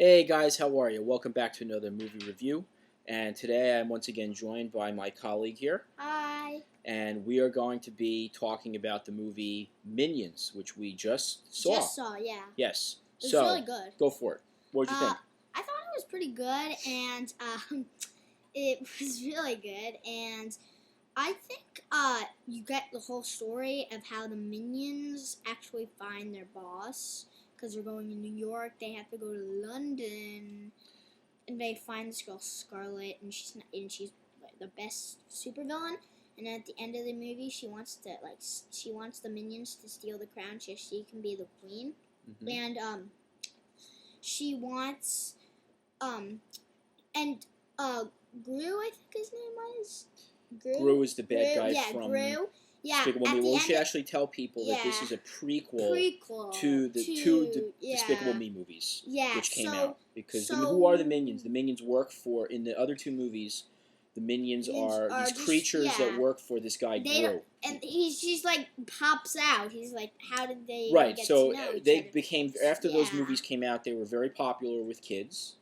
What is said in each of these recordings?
Hey guys, how are you? Welcome back to another movie review. And today I'm once again joined by my colleague here. Hi. And we are going to be talking about the movie Minions, which we just saw. Just saw, yeah. Yes. It was So, really good. go for it. What did you think? I thought it was pretty good, and it was really good. And I think you get the whole story of how the Minions actually find their boss. Because they're going to New York, they have to go to London, and they find this girl Scarlet, and she's the best supervillain. And at the end of the movie, she wants the Minions to steal the crown so she can be the queen. Mm-hmm. And she wants Gru, I think his name was. Gru is the bad guy from Gru. Yeah, Despicable Me. Well, we should actually tell people that this is a prequel to the two Despicable Me movies, which came out. Because who are the Minions? The Minions work for, in the other two movies, the Minions are these creatures that work for this guy Gru. And she's like pops out. He's like, how did they right? Get so to know each they other? became after those movies came out, they were very popular with kids,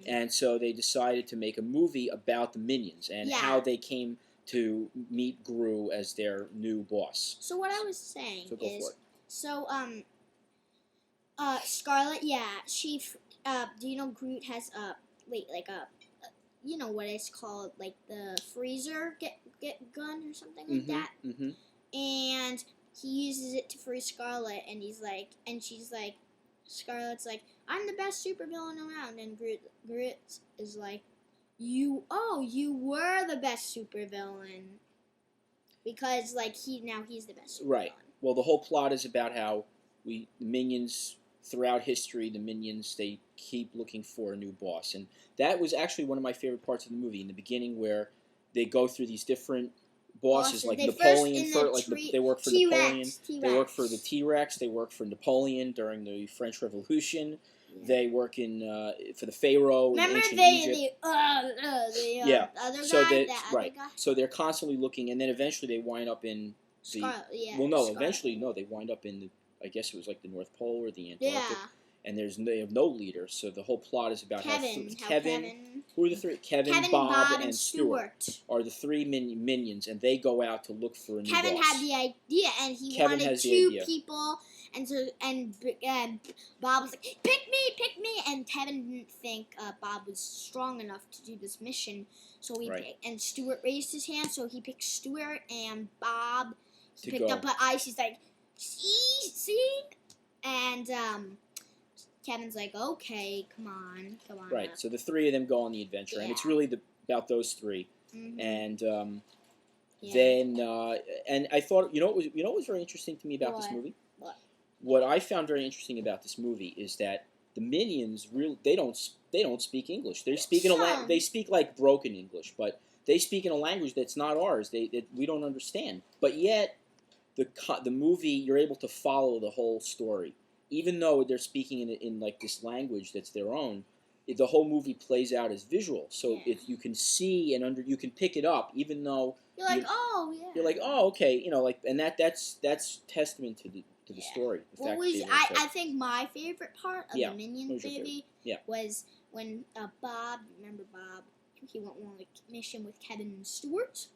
and so they decided to make a movie about the Minions and how they came to meet Gru as their new boss. So what I was saying so go is, for it. So Scarlet, she, do you know Groot has you know what it's called, like the freezer get gun or something like that, and he uses it to free Scarlet, and she's like, Scarlet's like, I'm the best supervillain around, and Groot is like, you were the best supervillain. Because, he's the best supervillain. Right. Well, the whole plot is about how the Minions, throughout history, the Minions, they keep looking for a new boss. And that was actually one of my favorite parts of the movie, in the beginning, where they go through these different bosses, like Napoleon, they work for Napoleon, they work for the T-Rex, they work for Napoleon during the French Revolution. They work for the Pharaoh in ancient Egypt. The other guy, So they're constantly looking, and then eventually they wind up in the. They wind up in the. I guess it was like the North Pole or the Antarctic. Yeah. And they have no leader, so the whole plot is about Kevin. Who are the three? Kevin, Bob, and Stuart are the three Minions, and they go out to look for a new boss. Kevin had the idea, and he wanted two people. And Bob was like, pick me, and Kevin didn't think Bob was strong enough to do this mission, so and Stuart raised his hand, so he picked Stuart, and Bob picked up an ice. He's like, see, and Kevin's like, okay, come on. Right, so the three of them go on the adventure, and it's really about those three, and then and I thought, you know what was very interesting to me about this movie? What I found very interesting about this movie is that the Minions they don't speak English. They speak like broken English, but they speak in a language that's not ours. We don't understand. But yet, the movie, you're able to follow the whole story, even though they're speaking in like this language that's their own. The whole movie plays out as visual, so you can see and you can pick it up, even though you're like, oh yeah, you're like, oh okay, and that's testament to the story. I think my favorite part of the Minions movie was when Bob, remember Bob, he went on a mission with Kevin and Stuart.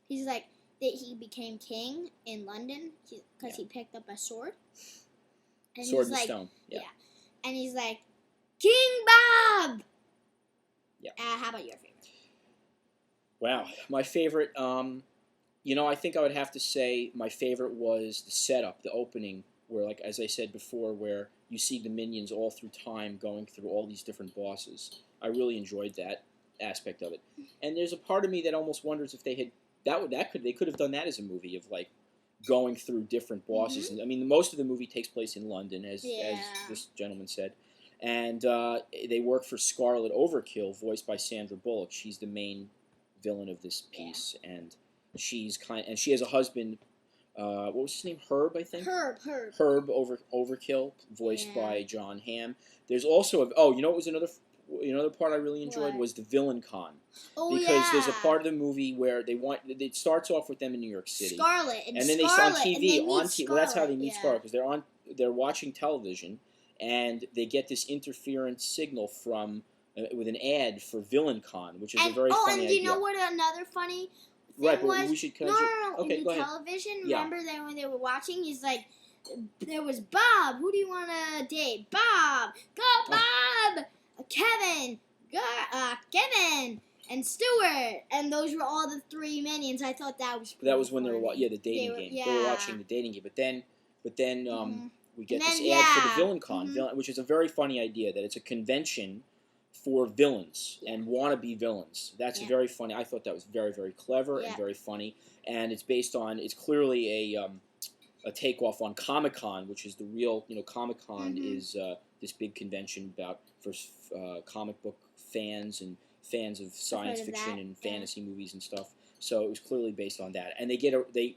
He's like, that he became king in London because he picked up a sword. And sword and stone. Yeah. And he's like, King Bob! Yeah. How about your favorite? Wow. My favorite, I think I would have to say my favorite was the setup, the opening, where, like, as I said before, where you see the Minions all through time going through all these different bosses. I really enjoyed that aspect of it. And there's a part of me that almost wonders if they had they could have done that as a movie of, like, going through different bosses. And I mean, most of the movie takes place in London, as this gentleman said. And they work for Scarlet Overkill, voiced by Sandra Bullock. She's the main villain of this piece, and she has a husband. What was his name? Herb, I think. Herb Overkill, voiced by John Hamm. There's also what was another part I really enjoyed was the villain con. Because there's a part of the movie where it starts off with them in New York City. Scarlet and then they on TV. Well, that's how they meet Scarlet, because they're watching television, and they get this interference signal from with an ad for VillainCon, which is a very oh, funny and do you idea. know what another funny thing Right, but was? we should. No. Okay, In go the ahead. television, Yeah. remember that when they were watching, he's like, there was Bob. Who do you want to date? Bob. Go, Bob. Kevin. Go, Kevin. And Stuart. And those were all the 3 minions. I thought that was pretty That was when funny. the dating game. Yeah. They were watching the dating game, but then we get And this then, ad for yeah. the VillainCon, which is a very funny idea. That it's a convention for villains and wannabe villains. That's very funny. I thought that was very, very clever and very funny. And it's based on. It's clearly a takeoff on Comic-Con, which is the real. Comic-Con is this big convention for comic book fans and fans of science fiction and fantasy movies and stuff. So it was clearly based on that. And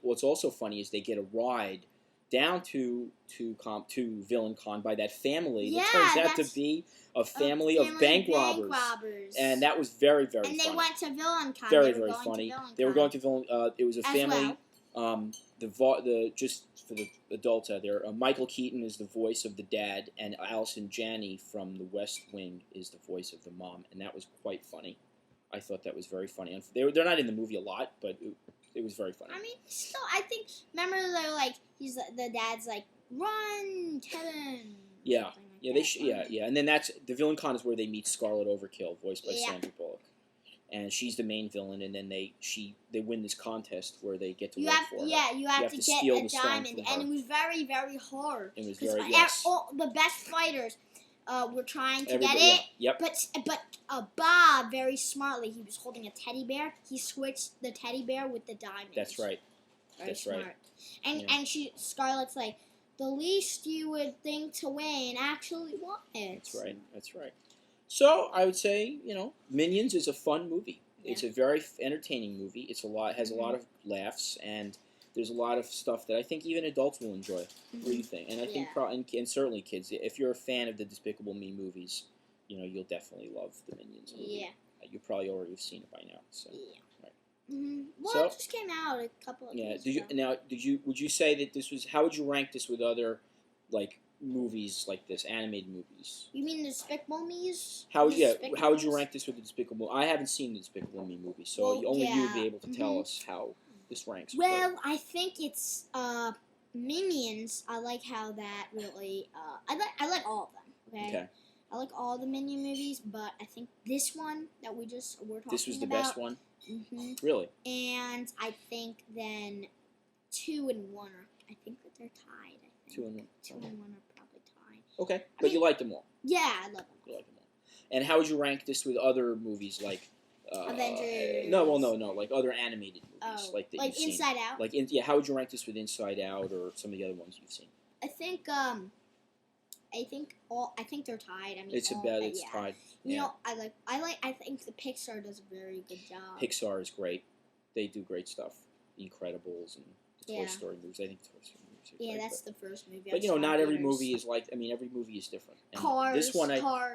what's also funny is they get a ride down to VillainCon by that family that turns out to be a family of bank robbers. And that was very, very funny. And they went to VillainCon. Very, very funny. They were going to VillainCon. It was a family. Just for the adults out there, Michael Keaton is the voice of the dad, and Allison Janney from The West Wing is the voice of the mom, and that was quite funny. I thought that was very funny. And they're not in the movie a lot, but it was very funny. I mean, still, I think. Remember, they're like the dad's like, "Run, Kevin." Yeah, like yeah, yeah. And then that's the VillainCon is where they meet Scarlet Overkill, voiced by Sandra Bullock, and she's the main villain. And then they win this contest where they get to work for her. Yeah, you have to get steal a the stone diamond, from her. and it was very, very hard. It was very all the best fighters were trying to get yeah, it. Yep. But Bob, very smartly, he was holding a teddy bear. He switched the teddy bear with the diamond. That's right. Very That's smart. right. And Scarlett's like, the least you would think to win actually won it. That's right. That's right. So I would say, Minions is a fun movie. Yeah. It's a very entertaining movie. Has a lot of laughs, and there's a lot of stuff that I think even adults will enjoy. What do you think? And I think and certainly kids. If you're a fan of the Despicable Me movies, you'll definitely love the Minions movie. Yeah. You probably already have seen it by now. So. Yeah. Right. Well, it just came out a couple of years ago. Would you say that this was? How would you rank this with other, movies like this, animated movies? You mean the Despicable Me's? How would you rank this with the Despicable? I haven't seen the Despicable Me movie, so only you would be able to tell us how this ranks. Well, I think it's Minions. I like how that really. I like all of them. Okay. I like all the Minion movies, but I think this one that we're talking about. This was the best one. Mm-hmm. Really. And I think then 2 and 1 are. I think that they're tied. I think 2 and 1. 2 and 1 are probably tied. Okay, but you like them all. Yeah, I love them. You like them all. And how would you rank this with other movies like? Avengers. No, like other animated movies, like you've Inside seen. Out. How would you rank this with Inside Out or some of the other ones you've seen? I think they're tied. I mean, it's tied. I think the Pixar does a very good job. Pixar is great. They do great stuff. The Incredibles and the Toy Story movies. I think the Toy Story movies are great. That's the first movie. But not every movie is like. Every movie is different. And Cars.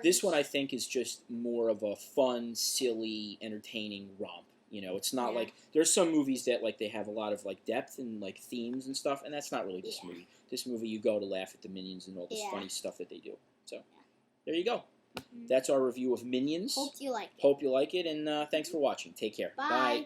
This one I think is just more of a fun, silly, entertaining romp. It's not like there's some movies that they have a lot of depth and themes and stuff, and that's not really this movie. This movie you go to laugh at the Minions and all this funny stuff that they do. So there you go. That's our review of Minions. Hope you like it. Hope you like it, and thanks for watching. Take care. Bye.